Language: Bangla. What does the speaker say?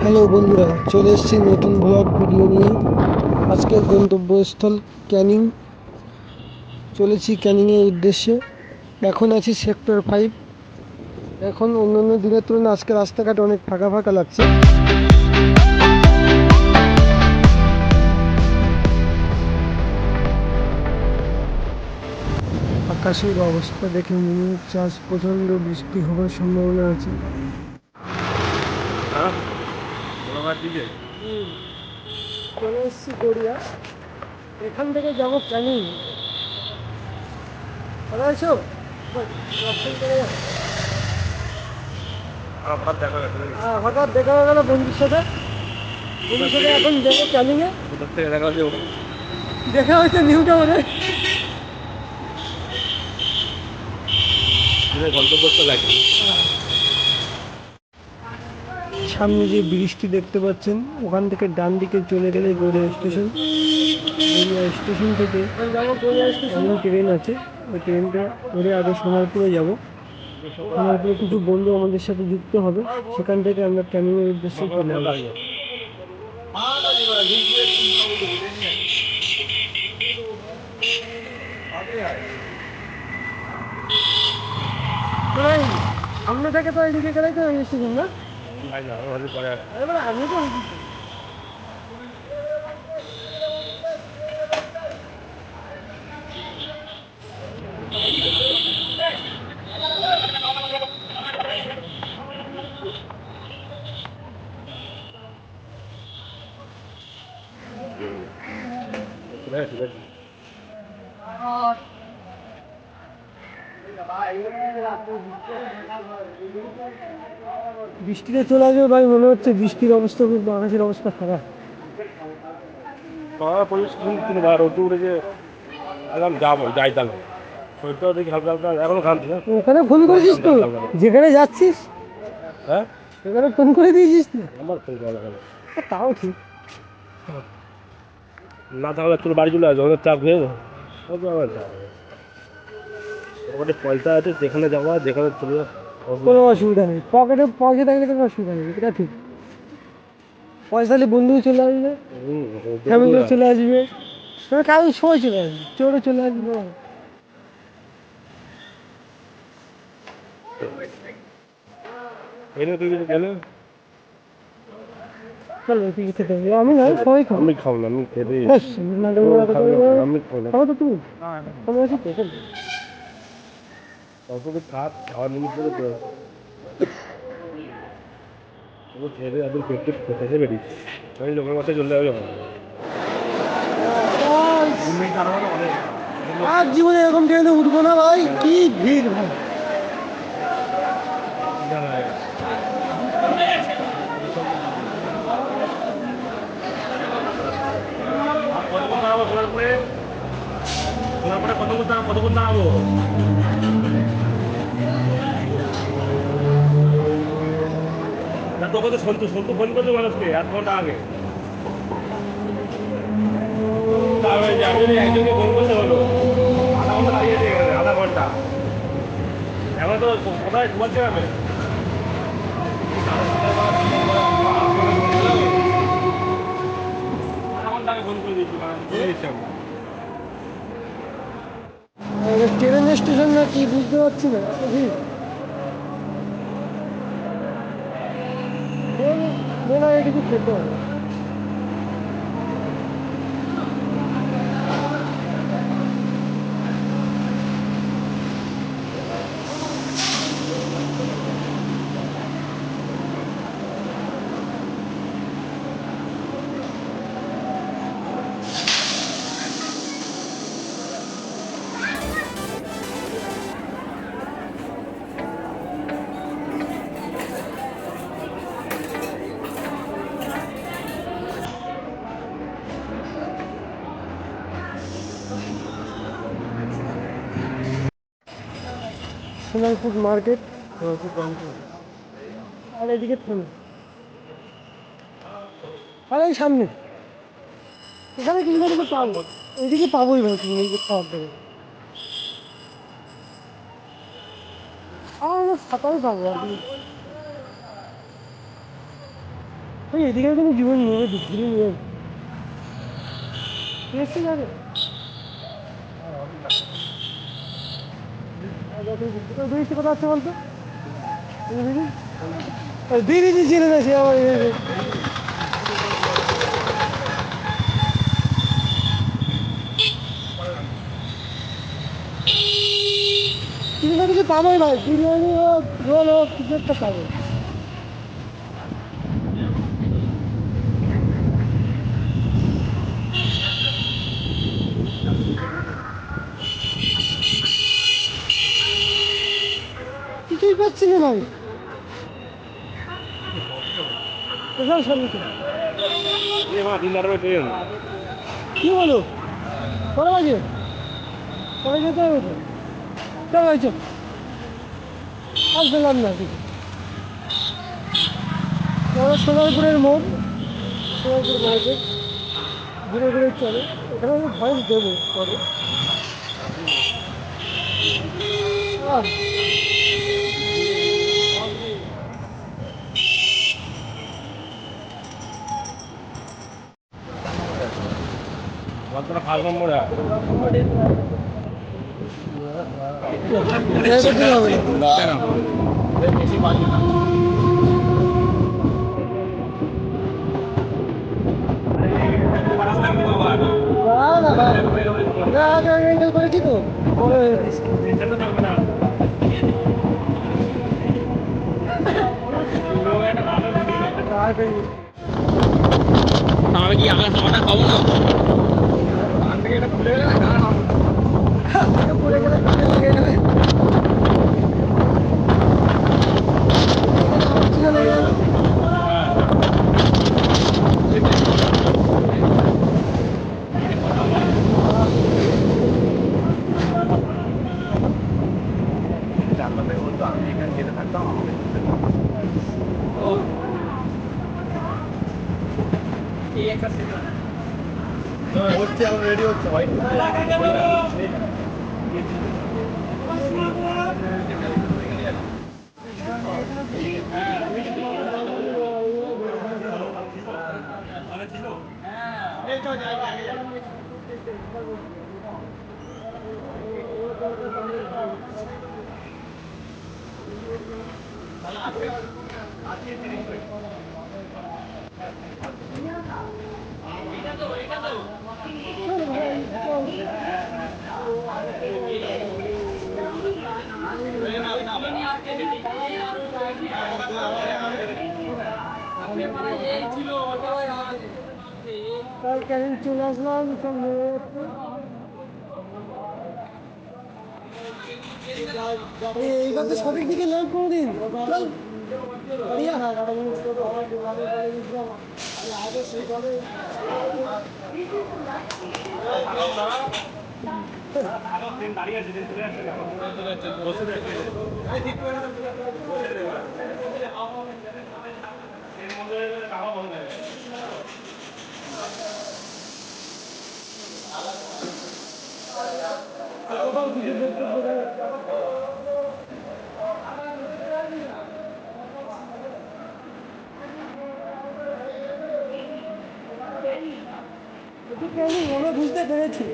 হ্যালো বন্ধুরা, চলে এসেছি নতুন ব্লগ ভিডিও নিয়ে। আজকের গন্তব্যস্থল ক্যানিং। চলেছি ক্যানিংয়ের উদ্দেশ্যে। এখন আছি সেক্টর 5। এখন অন্যান্য দিনের তুলনায় আজকে রাস্তাঘাট অনেক ফাঁকা ফাঁকা লাগছে। আকাশের অবস্থা দেখে মনে হচ্ছে আজ প্রচণ্ড বৃষ্টি হওয়ার সম্ভাবনা আছে। চলে এসেছি গড়িয়া। এখান থেকে যাবো ক্যানিং। ভালো আছো? হঠাৎ দেখা হয়ে গেল বন্ধুর সাথে। এখন যাবো ক্যানিংয়ে। দেখা হয়েছে নিউটা মনে সামনে যে ব্রিজটি দেখতে পাচ্ছেন, ওখান থেকে ডান দিকে চলে গেলে গড়িয়া স্টেশন। গড়িয়া স্টেশন থেকে ট্রেন আছে, ওই ট্রেনটা ধরে আগে সোনারপুরে যাবো। সোনারপুরে কিছু বন্ধু আমাদের সাথে যুক্ত হবে, সেখান থেকে আমরা ক্যানিংয়ের উদ্দেশ্যে চলে যাবো। সামনে থেকে তো এদিকে গেলেই তো স্টেশন না? আমি তো বৃষ্টিতে চলে আসবে ভাই, মনে হচ্ছে বৃষ্টির অবস্থা খুব, আকাশের অবস্থা খারাপ। ওখানে ফোন করেছিস তো, যেখানে যাচ্ছিস? হ্যাঁ, সেখানে ফোন করে দিয়েছিস তো? তাও ঠিক না, তাহলে তোর বাড়ি চলে আসবে, অনেক চাপ হয়ে পয়সা আছে, যেখানে যাওয়া যেখানে চলে যাওয়া কোনো অসুবিধা নেই। পকেটে পয়সা থাকলে কোনো অসুবিধা নেই, এটা ঠিক। পয়সা হলে বন্ধু চলে আসবে, ফ্যামিলিও চলে আসবে, কারোর সময় চলে আসবে, চোরও চলে আসবে। গেলে চলো তুই খেতে হবে, আমি না সবাই খাবো। আমি খাও না, আমি খেতে আমি খাও না। খাবো তো তুমি? আমি আছি তো, চল। খাট খাওয়ার নিমিত্ত ছেড়ে আদৌ পেটে ফেসে বেরিয়েছি, আমি লোকের মাথায় চলে যাবে। আর জীবনে এরকম ট্রেনে উঠবো না ভাই, কি ভিড় ভাই। কতক্ষণ দাঁড়াবো? তোকে তো সন্তু ফোন করছে মানুষকে 1 ঘন্টা আগে। আমি একজনকে ফোন করতে হলো, আধা ঘন্টা দাঁড়িয়ে দিয়ে গেছে, আধা ঘন্টা। এখন তো কোথায় বলতে হবে? আধা ঘন্টা আগে ফোন করে দিচ্ছি, বলে দিচ্ছি আমি। ট্রেন স্টেশন না কি বুঝতে পারছি না, এত ভিড়। কিছু খেতে হবে। সোনারপুর মার্কেট, আর এদিকে থামে, আর এই সামনে এখানে কিছু না কিছু পাবো, এদিকে পাবোই ভাই, তুমি এই যে খাওয়ার দেবে। আর আমরা ছাতাই পাবো আর কি। ওই এদিকে কিন্তু জীবন নিয়ে ঘুরে নিয়ে ঠিক আছে যাবে দুই কথা আছে বলতো দিদি ছেলে না সে আমার কিছু না কিছু পাবোই ভাই বিরিয়ানি হোক রোল হোক কিছু একটা পাবো কিছুই পাচ্ছি না ভাই কোথাও সামনে কি বলো কটা বাজে কটা যেতে হবে তো চল ভাই চল আর পেলাম না কিছু সোনারপুরের মোড় সোনারপুর মার্কেট ঘুরে ঘুরে চলে এখানে ভয়েস দেবো পরে ফার্স্ট নম্বরে করেছি তো তাহলে কি আমরা খাওয়াটা খাবো না পড়ে গেলে লেগে যাবে আমি এখানে যেতে থাকতাম হচ্ছে এখন রেডি হচ্ছে ভাই কালকে চলে আসলাম সঙ্গে এইবার তো সঠিক দিকে লাভ কোনোদিন দাঁড়িয়ে আছে বসে বুঝতে পেরেছি